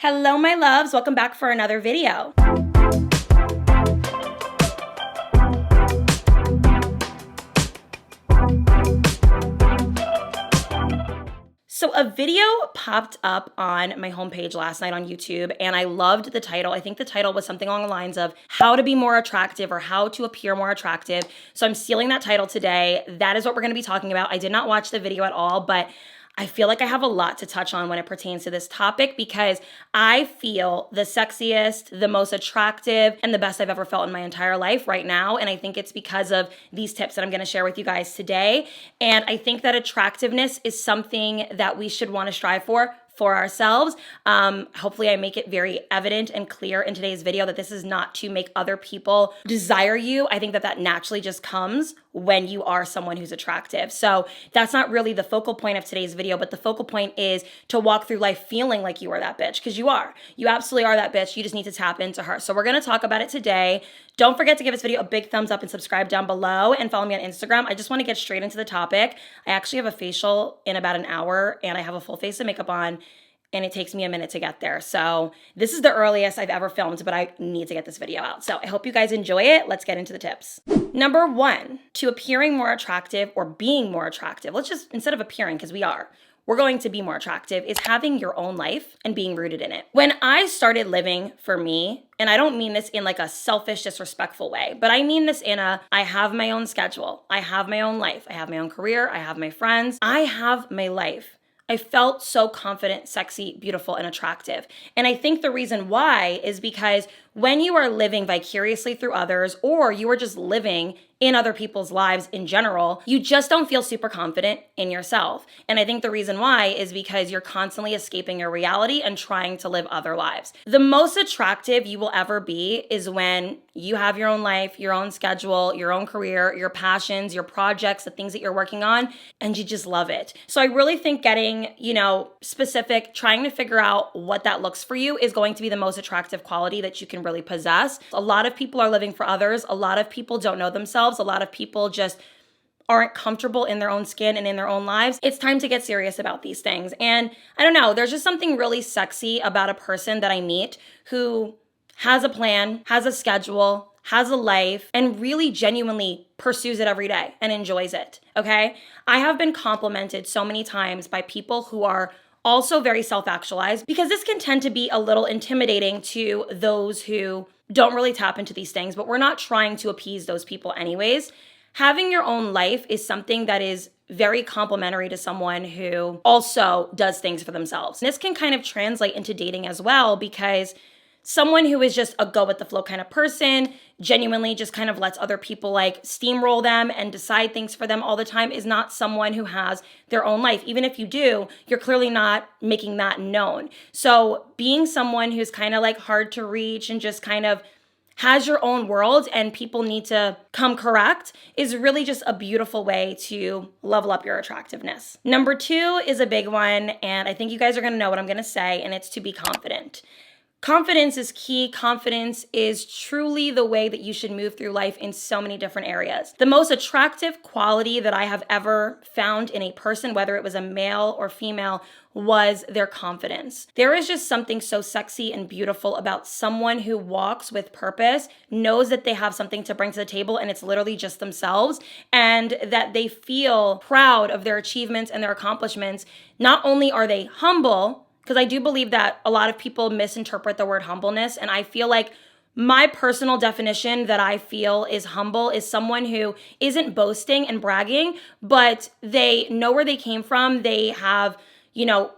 Hello, my loves. Welcome back for another video. So a video popped up on my homepage last night on YouTube, and I loved the title. I think the title was something along the lines of how to be more attractive or how to appear more attractive. So I'm stealing that title today. That is what we're going to be talking about. I did not watch the video at all, but I feel like I have a lot to touch on when it pertains to this topic because I feel the sexiest, the most attractive, and the best I've ever felt in my entire life right now. And I think it's because of these tips that I'm going to share with you guys today. And I think that attractiveness is something that we should want to strive for ourselves. Hopefully I make it very evident and clear in today's video that this is not to make other people desire you. I think that that naturally just comes when you are someone who's attractive. So that's not really the focal point of today's video, but the focal point is to walk through life feeling like you are that bitch, because you are. You absolutely are that bitch. You just need to tap into her. So we're going to talk about it today. Don't forget to give this video a big thumbs up and subscribe down below and follow me on Instagram. I just want to get straight into the topic. I actually have a facial in about an hour and I have a full face of makeup on, and it takes me a minute to get there. So this is the earliest I've ever filmed, but I need to get this video out. So I hope you guys enjoy it. Let's get into the tips. Number one, to appearing more attractive or being more attractive, let's just, instead of appearing, because we're going to be more attractive, is having your own life and being rooted in it. When I started living for me, and I don't mean this in like a selfish, disrespectful way, but I mean this in I have my own schedule. I have my own life. I have my own career. I have my friends. I have my life. I felt so confident, sexy, beautiful, and attractive. And I think the reason why is because when you are living vicariously through others, or you are just living in other people's lives in general, you just don't feel super confident in yourself. And I think the reason why is because you're constantly escaping your reality and trying to live other lives. The most attractive you will ever be is when you have your own life, your own schedule, your own career, your passions, your projects, the things that you're working on, and you just love it. So I really think getting, specific, trying to figure out what that looks for you is going to be the most attractive quality that you can really possess. A lot of people are living for others. A lot of people don't know themselves. A lot of people just aren't comfortable in their own skin and in their own lives. It's time to get serious about these things. And I don't know, there's just something really sexy about a person that I meet who has a plan, has a schedule, has a life, and really genuinely pursues it every day and enjoys it, okay? I have been complimented so many times by people who are also very self-actualized, because this can tend to be a little intimidating to those who don't really tap into these things, but we're not trying to appease those people anyways. Having your own life is something that is very complimentary to someone who also does things for themselves. And this can kind of translate into dating as well, because someone who is just a go with the flow kind of person, genuinely just kind of lets other people like steamroll them and decide things for them all the time, is not someone who has their own life. Even if you do, you're clearly not making that known. So being someone who's kind of like hard to reach and just kind of has your own world and people need to come correct is really just a beautiful way to level up your attractiveness. Number two is a big one, and I think you guys are going to know what I'm going to say, and it's to be confident. Confidence is key. Confidence is truly the way that you should move through life in so many different areas. The most attractive quality that I have ever found in a person, whether it was a male or female, was their confidence. There is just something so sexy and beautiful about someone who walks with purpose, knows that they have something to bring to the table, and it's literally just themselves, and that they feel proud of their achievements and their accomplishments. Not only are they humble, because I do believe that a lot of people misinterpret the word humbleness. And I feel like my personal definition that I feel is humble is someone who isn't boasting and bragging, but they know where they came from. They have,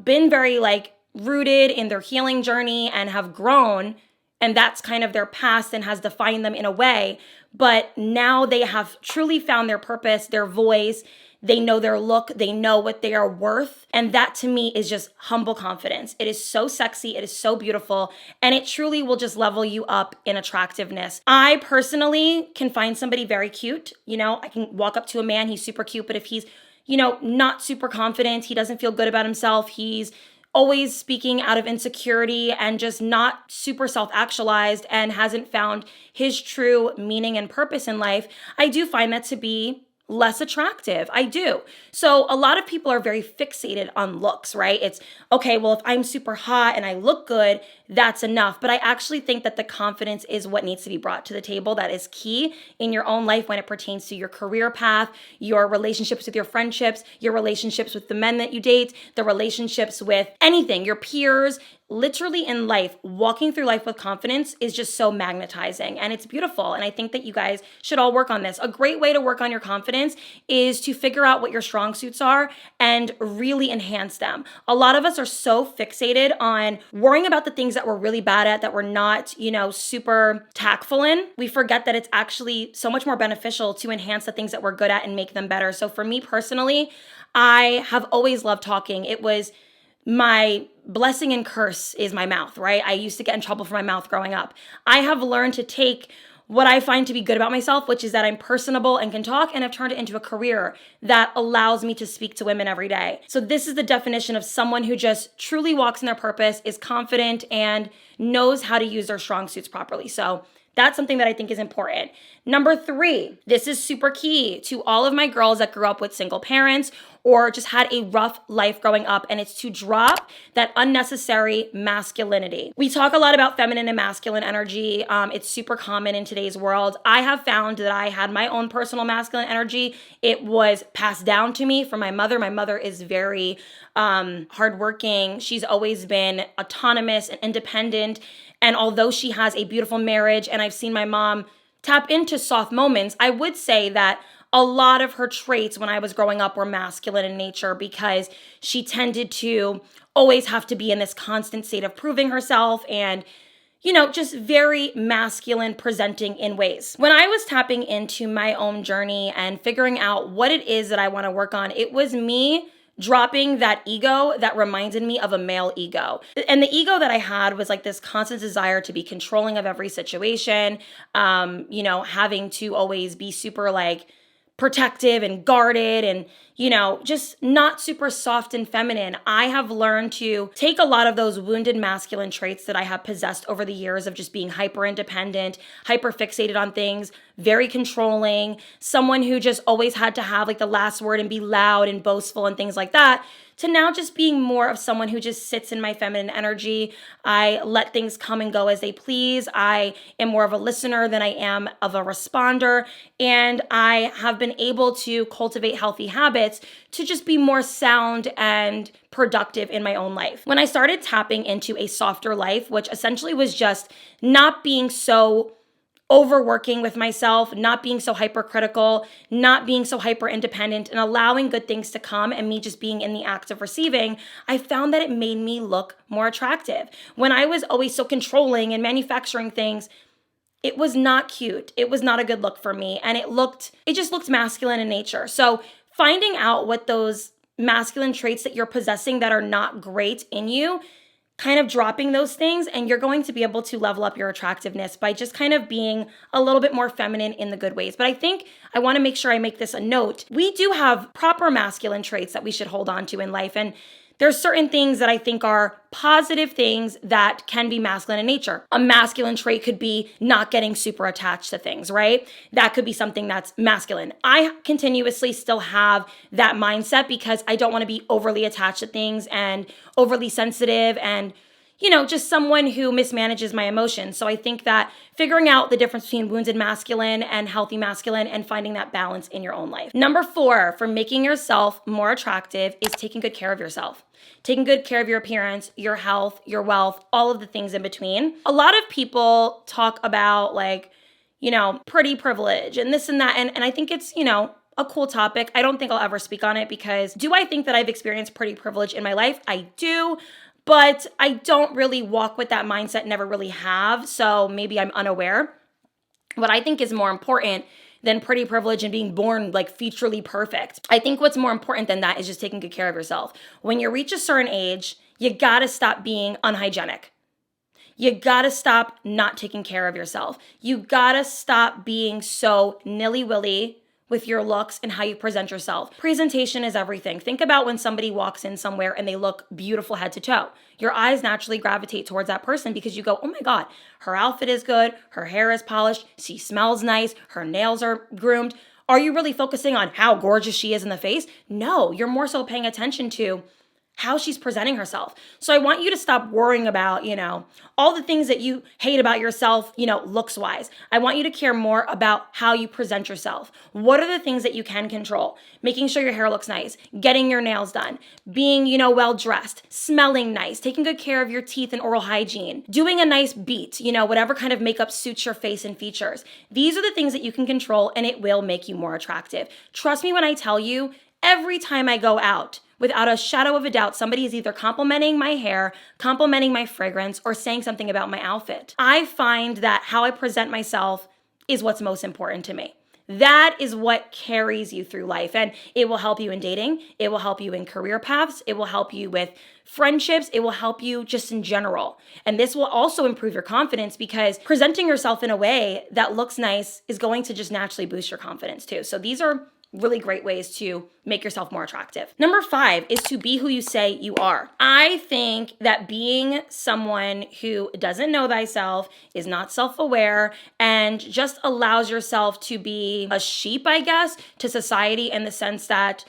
been very like rooted in their healing journey and have grown. And that's kind of their past and has defined them in a way. But now they have truly found their purpose, their voice. They know their look, they know what they are worth. And that to me is just humble confidence. It is so sexy, it is so beautiful, and it truly will just level you up in attractiveness. I personally can find somebody very cute. I can walk up to a man, he's super cute, but if he's, not super confident, he doesn't feel good about himself, he's always speaking out of insecurity and just not super self-actualized and hasn't found his true meaning and purpose in life, I do find that to be less attractive. I do. So a lot of people are very fixated on looks, right? It's okay, well, if I'm super hot and I look good, that's enough. But I actually think that the confidence is what needs to be brought to the table. That is key in your own life when it pertains to your career path, your relationships with your friendships, your relationships with the men that you date, the relationships with anything, your peers. Literally in life, walking through life with confidence is just so magnetizing and it's beautiful. And I think that you guys should all work on this. A great way to work on your confidence is to figure out what your strong suits are and really enhance them. A lot of us are so fixated on worrying about the things that we're really bad at, that we're not, super tactful in. We forget that it's actually so much more beneficial to enhance the things that we're good at and make them better. So for me personally, I have always loved talking. It was my blessing and curse is my mouth, right? I used to get in trouble for my mouth growing up. I have learned to take what I find to be good about myself, which is that I'm personable and can talk, and I've turned it into a career that allows me to speak to women every day. So this is the definition of someone who just truly walks in their purpose, is confident, and knows how to use their strong suits properly. So that's something that I think is important. Number 3, this is super key to all of my girls that grew up with single parents or just had a rough life growing up, and it's to drop that unnecessary masculinity. We talk a lot about feminine and masculine energy. It's super common in today's world. I have found that I had my own personal masculine energy. It was passed down to me from my mother. My mother is very hardworking. She's always been autonomous and independent. And although she has a beautiful marriage and I've seen my mom tap into soft moments, I would say that a lot of her traits when I was growing up were masculine in nature because she tended to always have to be in this constant state of proving herself and, just very masculine presenting in ways. When I was tapping into my own journey and figuring out what it is that I want to work on, it was me dropping that ego that reminded me of a male ego. And the ego that I had was like this constant desire to be controlling of every situation, having to always be super protective and guarded and, just not super soft and feminine. I have learned to take a lot of those wounded masculine traits that I have possessed over the years of just being hyper independent, hyper fixated on things, very controlling, someone who just always had to have the last word and be loud and boastful and things like that, to now just being more of someone who just sits in my feminine energy. I let things come and go as they please. I am more of a listener than I am of a responder. And I have been able to cultivate healthy habits to just be more sound and productive in my own life. When I started tapping into a softer life, which essentially was just not being so overworking with myself, not being so hypercritical, not being so hyper independent, and allowing good things to come and me just being in the act of receiving, I found that it made me look more attractive. When I was always so controlling and manufacturing things, it was not cute. It was not a good look for me. And it just looked masculine in nature. So finding out what those masculine traits that you're possessing that are not great in you, kind of dropping those things, and you're going to be able to level up your attractiveness by just kind of being a little bit more feminine in the good ways. But I think I want to make sure I make this a note. We do have proper masculine traits that we should hold on to in life. And there's certain things that I think are positive things that can be masculine in nature. A masculine trait could be not getting super attached to things, right? That could be something that's masculine. I continuously still have that mindset because I don't want to be overly attached to things and overly sensitive and just someone who mismanages my emotions. So I think that figuring out the difference between wounded masculine and healthy masculine and finding that balance in your own life. Number 4, for making yourself more attractive is taking good care of yourself. Taking good care of your appearance, your health, your wealth, all of the things in between. A lot of people talk about pretty privilege and this and that. And I think it's, a cool topic. I don't think I'll ever speak on it because do I think that I've experienced pretty privilege in my life? I do. But I don't really walk with that mindset, never really have. So maybe I'm unaware. What I think is more important than pretty privilege and being born featurely perfect, I think what's more important than that is just taking good care of yourself. When you reach a certain age, you gotta stop being unhygienic. You gotta stop not taking care of yourself. You gotta stop being so nilly-willy with your looks and how you present yourself. Presentation is everything. Think about when somebody walks in somewhere and they look beautiful head to toe. Your eyes naturally gravitate towards that person because you go, oh my God, her outfit is good, her hair is polished, she smells nice, her nails are groomed. Are you really focusing on how gorgeous she is in the face? No, you're more so paying attention to how she's presenting herself. So I want you to stop worrying about, all the things that you hate about yourself, looks wise. I want you to care more about how you present yourself. What are the things that you can control? Making sure your hair looks nice, getting your nails done, being, well dressed, smelling nice, taking good care of your teeth and oral hygiene, doing a nice beat, whatever kind of makeup suits your face and features. These are the things that you can control, and it will make you more attractive. Trust me when I tell you, every time I go out, without a shadow of a doubt, somebody is either complimenting my hair, complimenting my fragrance, or saying something about my outfit. I find that how I present myself is what's most important to me. That is what carries you through life, and it will help you in dating. It will help you in career paths. It will help you with friendships. It will help you just in general. And this will also improve your confidence, because presenting yourself in a way that looks nice is going to just naturally boost your confidence too. So these are really great ways to make yourself more attractive. Number 5 is to be who you say you are. I think that being someone who doesn't know thyself, is not self-aware, and just allows yourself to be a sheep, I guess, to society, in the sense that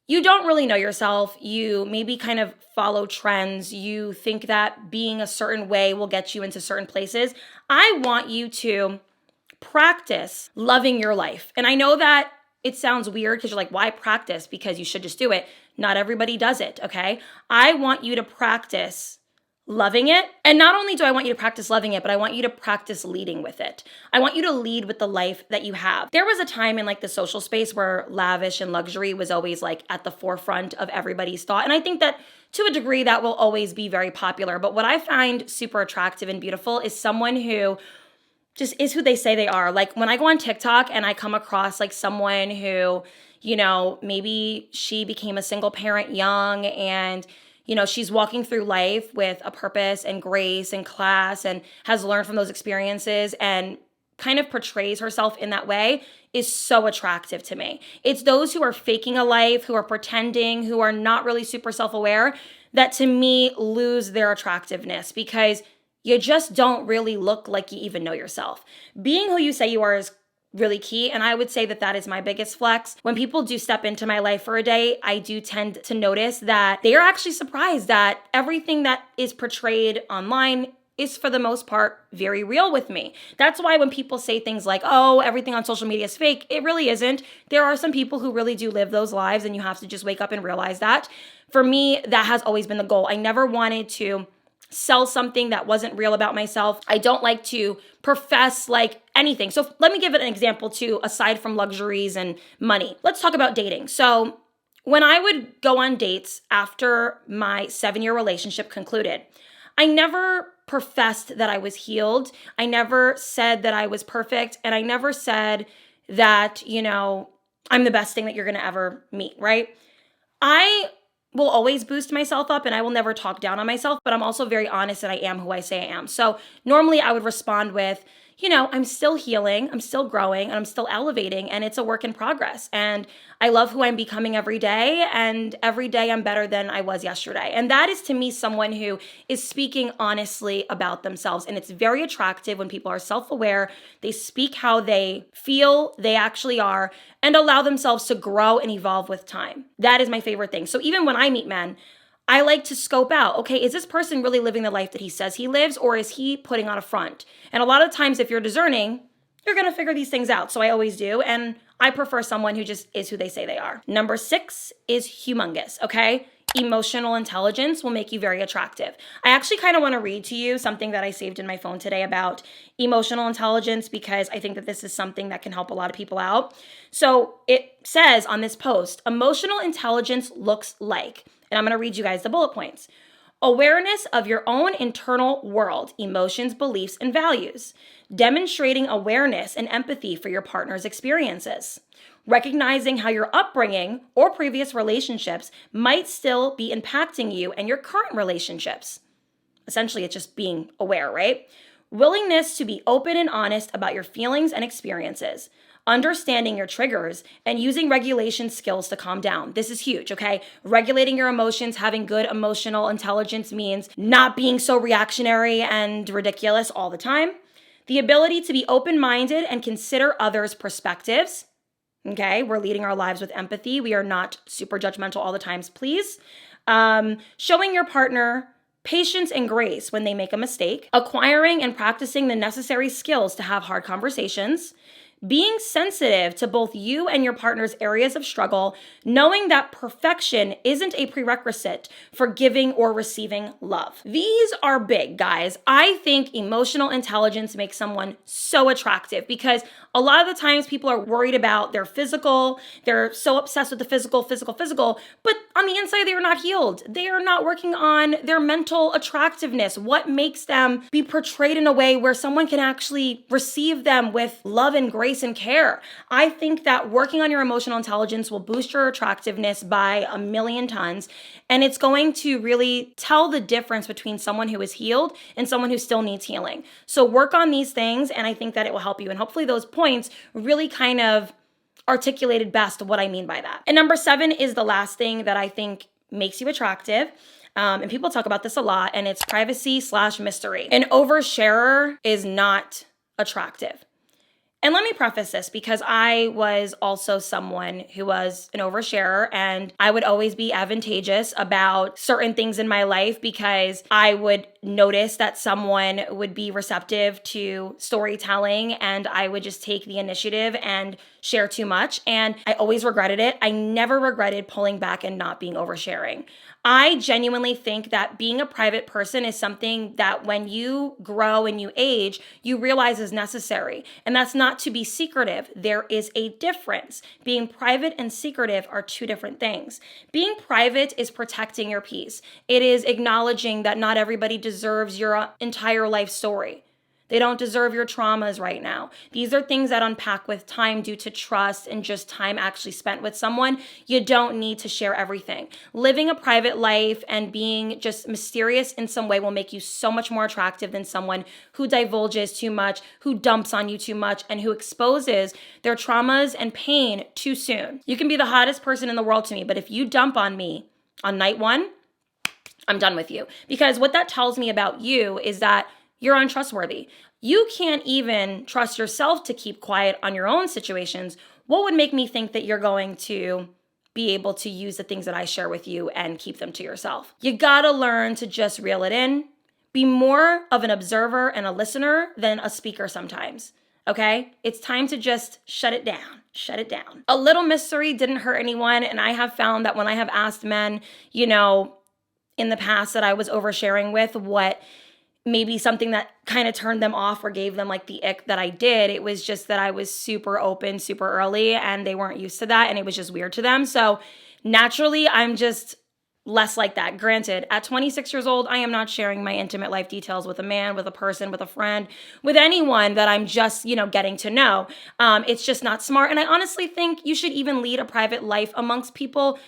you don't really know yourself. You maybe kind of follow trends. You think that being a certain way will get you into certain places. I want you to practice loving your life. And I know that it sounds weird because you're like, why practice? Because you should just do it. Not everybody does it, okay? I want you to practice loving it. And not only do I want you to practice loving it, but I want you to practice leading with it. I want you to lead with the life that you have. There was a time in the social space where lavish and luxury was always at the forefront of everybody's thought. And I think that to a degree that will always be very popular. But what I find super attractive and beautiful is someone who just is who they say they are. When I go on TikTok and I come across someone who, maybe she became a single parent young, and, she's walking through life with a purpose and grace and class, and has learned from those experiences and kind of portrays herself in that way, is so attractive to me. It's those who are faking a life, who are pretending, who are not really super self-aware, that to me lose their attractiveness, because you just don't really look like you even know yourself. Being who you say you are is really key. And I would say that is my biggest flex. When people do step into my life for a day, I do tend to notice that they are actually surprised that everything that is portrayed online is for the most part very real with me. That's why when people say things like, oh, everything on social media is fake, it really isn't. There are some people who really do live those lives, and you have to just wake up and realize that. For me, that has always been the goal. I never wanted to sell something that wasn't real about myself. I don't like to profess anything. So let me give it an example too, aside from luxuries and money. Let's talk about dating. So when I would go on dates after my 7-year relationship concluded, I never professed that I was healed. I never said that I was perfect. And I never said that, I'm the best thing that you're going to ever meet, right? I will always boost myself up, and I will never talk down on myself, but I'm also very honest that I am who I say I am. So normally I would respond with, I'm still healing, I'm still growing, and I'm still elevating, and it's a work in progress. And I love who I'm becoming every day, and every day I'm better than I was yesterday. And that is, to me, someone who is speaking honestly about themselves. And it's very attractive when people are self-aware, they speak how they feel they actually are, and allow themselves to grow and evolve with time. That is my favorite thing. So even when I meet men, I like to scope out, okay, is this person really living the life that he says he lives, or is he putting on a front? And a lot of times, if you're discerning, you're going to figure these things out. So I always do. And I prefer someone who just is who they say they are. Number 6 is humongous, okay? Emotional intelligence will make you very attractive. I actually kind of want to read to you something that I saved in my phone today about emotional intelligence, because I think that this is something that can help a lot of people out. So it says on this post, emotional intelligence looks like, and I'm going to read you guys the bullet points: awareness of your own internal world, emotions, beliefs, and values. Demonstrating awareness and empathy for your partner's experiences. Recognizing how your upbringing or previous relationships might still be impacting you and your current relationships. Essentially, it's just being aware, right? Willingness to be open and honest about your feelings and experiences. Understanding your triggers and using regulation skills to calm down. This is huge, okay? Regulating your emotions, having good emotional intelligence means not being so reactionary and ridiculous all the time. The ability to be open-minded and consider others' perspectives. Okay, we're leading our lives with empathy. We are not super judgmental all the times, please. Showing your partner patience and grace when they make a mistake, acquiring and practicing the necessary skills to have hard conversations, being sensitive to both you and your partner's areas of struggle, knowing that perfection isn't a prerequisite for giving or receiving love. These are big, guys. I think emotional intelligence makes someone so attractive because a lot of the times people are worried about their physical. They're so obsessed with the physical, but on the inside, they are not healed. They are not working on their mental attractiveness. What makes them be portrayed in a way where someone can actually receive them with love and grace and care? I think that working on your emotional intelligence will boost your attractiveness by 1,000,000 tons. And it's going to really tell the difference between someone who is healed and someone who still needs healing. So work on these things, and I think that it will help you. And hopefully those points really kind of articulated best what I mean by that. And number 7 is the last thing that I think makes you attractive. And people talk about this a lot, and it's privacy/mystery. An oversharer is not attractive. And let me preface this because I was also someone who was an oversharer, and I would always be advantageous about certain things in my life because I would notice that someone would be receptive to storytelling and I would just take the initiative and share too much. And I always regretted it. I never regretted pulling back and not being oversharing. I genuinely think that being a private person is something that when you grow and you age, you realize is necessary. And that's not to be secretive. There is a difference. Being private and secretive are two different things. Being private is protecting your peace. It is acknowledging that not everybody deserves your entire life story. They don't deserve your traumas right now. These are things that unpack with time due to trust and just time actually spent with someone. You don't need to share everything. Living a private life and being just mysterious in some way will make you so much more attractive than someone who divulges too much, who dumps on you too much, and who exposes their traumas and pain too soon. You can be the hottest person in the world to me, but if you dump on me on night 1, I'm done with you. Because what that tells me about you is that you're untrustworthy. You can't even trust yourself to keep quiet on your own situations. What would make me think that you're going to be able to use the things that I share with you and keep them to yourself? You gotta learn to just reel it in. Be more of an observer and a listener than a speaker sometimes, okay? It's time to just shut it down. Shut it down. A little mystery didn't hurt anyone, and I have found that when I have asked men, in the past that I was oversharing with what maybe something that kind of turned them off or gave them like the ick that I did. It was just that I was super open, super early, and they weren't used to that, and it was just weird to them. So naturally, I'm just less like that. Granted, at 26 years old, I am not sharing my intimate life details with a man, with a person, with a friend, with anyone that I'm just, getting to know. It's just not smart. And I honestly think you should even lead a private life amongst people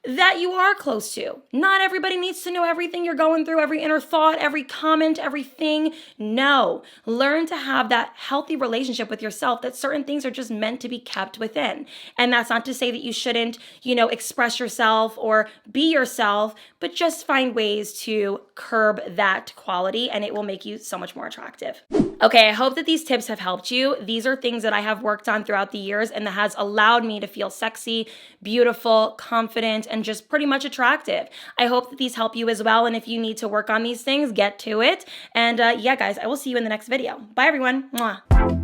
that you are close to. Not everybody needs to know everything you're going through, every inner thought, every comment, everything. No. Learn to have that healthy relationship with yourself that certain things are just meant to be kept within. And that's not to say that you shouldn't, express yourself or be yourself, but just find ways to curb that quality and it will make you so much more attractive. Okay, I hope that these tips have helped you. These are things that I have worked on throughout the years and that has allowed me to feel sexy, beautiful, confident, and just pretty much attractive. I hope that these help you as well. And if you need to work on these things, get to it. And yeah, guys, I will see you in the next video. Bye, everyone. Mwah.